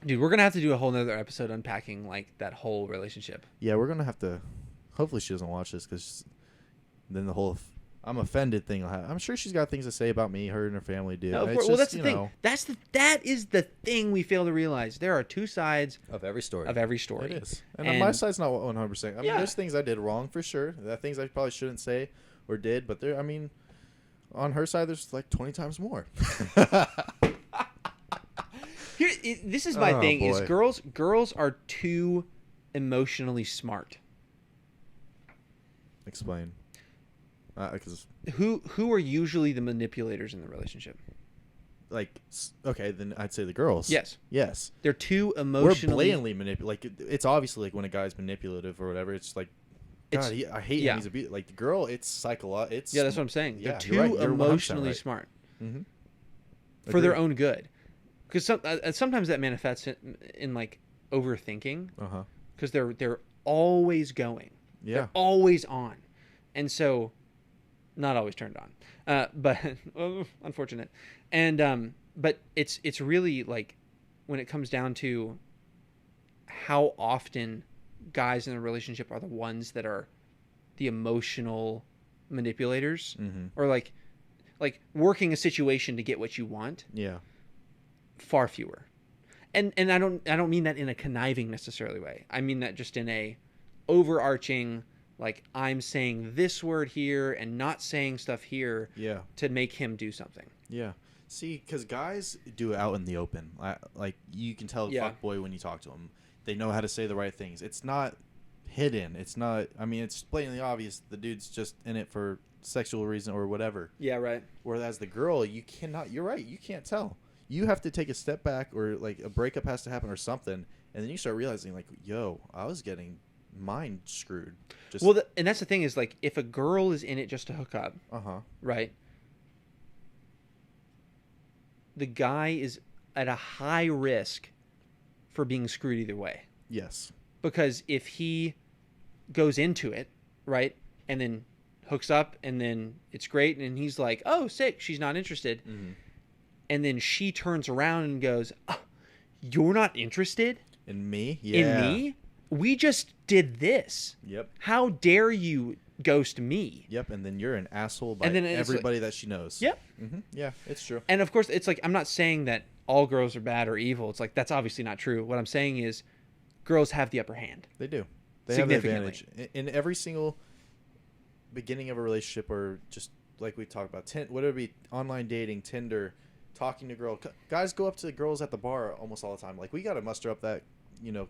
Dude, we're gonna have to do a whole nother episode unpacking like that whole relationship. Yeah, we're gonna have to. Hopefully, she doesn't watch this because then the whole "I'm offended" thing will happen. I'm sure she's got things to say about me, her, and her family. Dude, no, well, that's the thing. That is the thing we fail to realize. There are two sides of every story. It is, and on my side's not 100%. I mean, there's things I did wrong for sure. There are things I probably shouldn't say or did, but there. I mean, on her side, there's like 20 times more. This is my thing: boy. is girls are too emotionally smart. Explain. Because who are usually the manipulators in the relationship? Like, okay, then I'd say the girls. Yes. They're too emotionally. We're blatantly manipulative. Like, it's obviously like when a guy's manipulative or whatever. It's like, God, I hate him. He's a like the girl. It's psychological. It's that's what I'm saying. Yeah, they're too emotionally smart for their own good. Because sometimes that manifests in like overthinking. Because they're always going. Yeah. They're always on, and so. Not always turned on, but unfortunate. And but it's really like when it comes down to how often guys in a relationship are the ones that are the emotional manipulators, or like working a situation to get what you want. Yeah, far fewer. And I don't mean that in a conniving necessarily way. I mean that just in a overarching. Like, I'm saying this word here and not saying stuff here to make him do something. Yeah. See, because guys do it out in the open. Like, you can tell fuckboy when you talk to them. They know how to say the right things. It's not hidden. It's not, I mean, it's blatantly obvious the dude's just in it for sexual reason or whatever. Yeah, right. Whereas the girl, you're right, you can't tell. You have to take a step back or, like, a breakup has to happen or something. And then you start realizing, like, yo, I was getting mind screwed. And that's the thing is like if a girl is in it just to hook up, right? The guy is at a high risk for being screwed either way. Yes. Because if he goes into it, right, and then hooks up and then it's great and he's like, "Oh, sick, she's not interested." And then she turns around and goes, "Oh, you're not interested in me?" In me? We just did this. Yep. How dare you ghost me? Yep. And then you're an asshole by everybody that she knows. Yep. Yeah, it's true. And of course, it's like, I'm not saying that all girls are bad or evil. It's like, that's obviously not true. What I'm saying is girls have the upper hand. They do. They have the advantage. In every single beginning of a relationship or just like we talked about, whatever it be, online dating, Tinder, talking to girls. Guys go up to girls at the bar almost all the time. Like, we got to muster up that,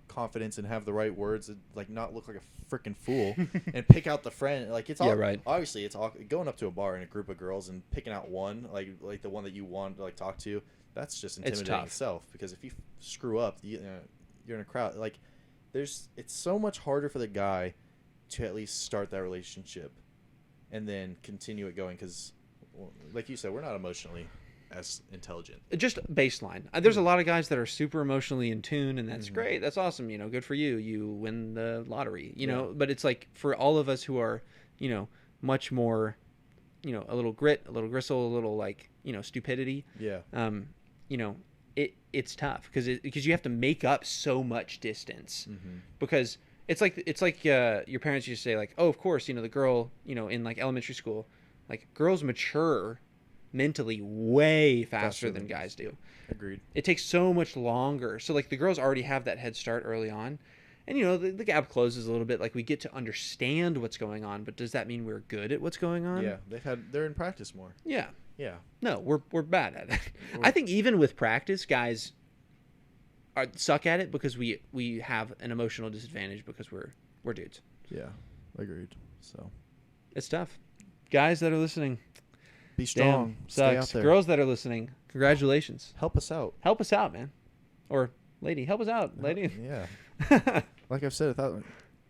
confidence and have the right words and, like, not look like a freaking fool and pick out the friend. Like, it's all, right. Obviously, it's all going up to a bar in a group of girls and picking out one, like the one that you want to, like, talk to. That's just intimidating itself, because if you screw up, you're in a crowd. Like, it's so much harder for the guy to at least start that relationship and then continue it going, because, like you said, we're not emotionally as intelligent. Just baseline. There's a lot of guys that are super emotionally in tune, and that's great. That's awesome. Good for you. You win the lottery. You know, but it's like for all of us who are, much more, a little grit, a little gristle, a little like stupidity. Yeah. It's tough because you have to make up so much distance because it's like your parents used to say, like, oh, of course, the girl, in like elementary school, like, girls mature mentally way faster than guys do. Agreed. It takes so much longer. So, like, the girls already have that head start early on. And, the gap closes a little bit. Like, we get to understand what's going on, but does that mean we're good at what's going on? Yeah, they're in practice more. Yeah. Yeah. No, we're bad at it. I think even with practice, guys suck at it because we have an emotional disadvantage because we're dudes. Yeah, agreed. So it's tough. Guys that are listening, be strong. Stay out there. Girls that are listening, congratulations. Help us out. Help us out, man. Or lady, help us out, lady. Yeah. Like I've said,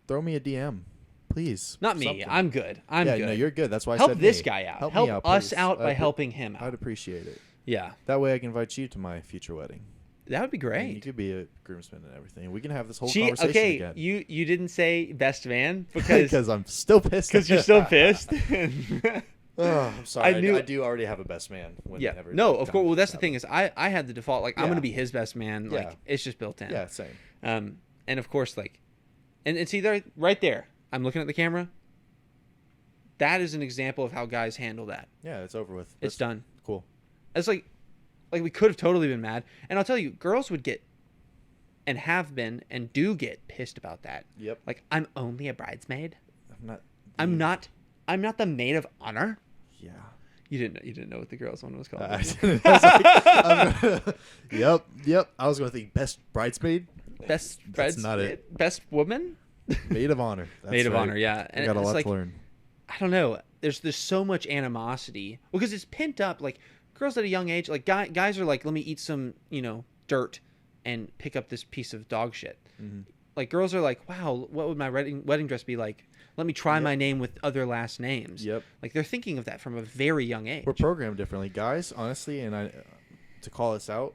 throw me a DM, please. Not me. Something. I'm good. I'm good. No, you're good. That's why I help said this me. guy out. Help me out, us please. out by helping him out. I'd appreciate it. Yeah. That way I can invite you to my future wedding. That would be great. And you could be a groomsman and everything. We can have this whole conversation again. You didn't say best man because I'm still pissed. Because you're still pissed. Oh, I'm sorry. I do already have a best man. No, of course. Well, that's the thing is I had the default, like, I'm going to be his best man. Like, Yeah. it's just built in. Yeah, same. And of course, like, and see there, right there, I'm looking at the camera. That is an example of how guys handle that. Yeah, it's over with. It's done. Cool. It's like we could have totally been mad. And I'll tell you, girls would get and have been and do get pissed about that. Yep. Like, I'm only a bridesmaid. I'm not the maid of honor. Yeah. You didn't know what the girls' one was called. Yep. I was going to think best bridesmaid. Best bridesmaid. That's not it. Best woman. Maid of honor. That's maid of right. honor. Yeah. And got a lot to learn. I don't know. There's so much animosity because it's pent up. Like, girls at a young age, like guys are like, let me eat some, dirt and pick up this piece of dog shit. Mm-hmm. Like, girls are like, wow, what would my wedding dress be like? Let me try my name with other last names. Yep. Like, they're thinking of that from a very young age. We're programmed differently. Guys, honestly, and to call us out,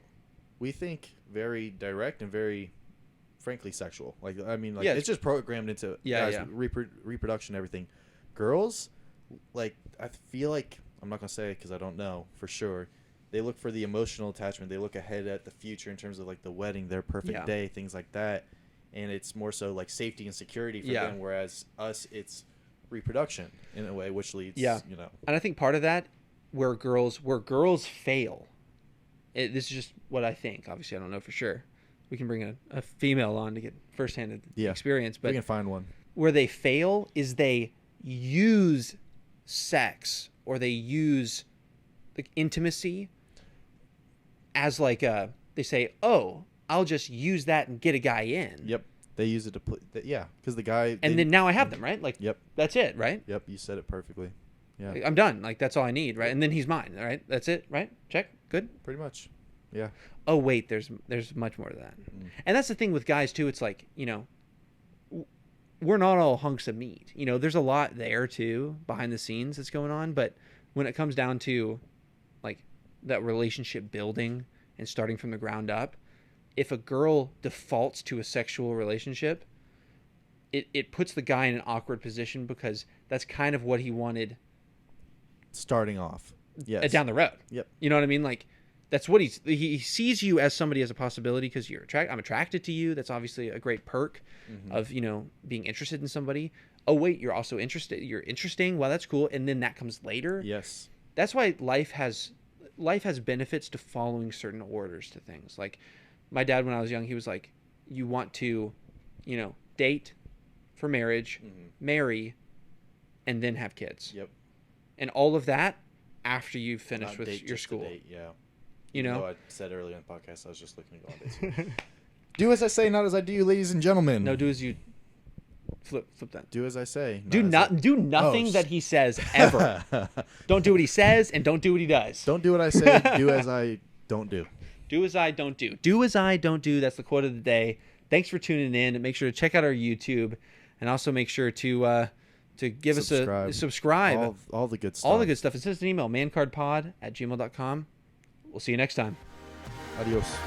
we think very direct and very, frankly, sexual. Like, I mean, like, it's just programmed into guys, reproduction, everything. Girls, like, I feel like, I'm not going to say it because I don't know for sure, they look for the emotional attachment. They look ahead at the future in terms of, like, the wedding, their perfect day, things like that. And it's more so like safety and security for them, whereas us, it's reproduction in a way, which leads, And I think part of that, where girls fail, this is just what I think. Obviously, I don't know for sure. We can bring a female on to get firsthand experience, but we can find one. Where they fail is they use sex or they use like intimacy as like they say, oh, I'll just use that and get a guy in. Yep. They use it to play. Yeah. Because the guy. And then now I have them, right? Like, yep. That's it, right? Yep. You said it perfectly. Yeah. Like, I'm done. Like, that's all I need, right? And then he's mine, right? That's it, right? Check. Good. Pretty much. Yeah. Oh, wait. There's much more to that. And that's the thing with guys, too. It's like, we're not all hunks of meat. There's a lot there, too, behind the scenes that's going on. But when it comes down to, like, that relationship building and starting from the ground up, if a girl defaults to a sexual relationship, it puts the guy in an awkward position because that's kind of what he wanted starting off. Yes. Down the road. Yep. You know what I mean? Like, that's what he sees you as somebody as a possibility because I'm attracted to you. That's obviously a great perk of, being interested in somebody. Oh, wait, you're also interested. You're interesting. Well, that's cool. And then that comes later. Yes. That's why life has benefits to following certain orders to things. Like, my dad, when I was young, he was like, you want to, date for marriage, marry, and then have kids. Yep. And all of that after you've finished with your school. Date, yeah. You know, I said earlier in the podcast I was just looking to go on dates. Do as I say, not as I do, ladies and gentlemen. No, do as you. Flip that. Do as I say. Do nothing that he says ever. Don't do what he says, and don't do what he does. Don't do what I say. Do as I don't do. Do as I don't do. Do as I don't do. That's the quote of the day. Thanks for tuning in. And make sure to check out our YouTube, and also make sure to give us a subscribe. All the good stuff. All the good stuff. And send us an email, mancardpod@gmail.com. We'll see you next time. Adios.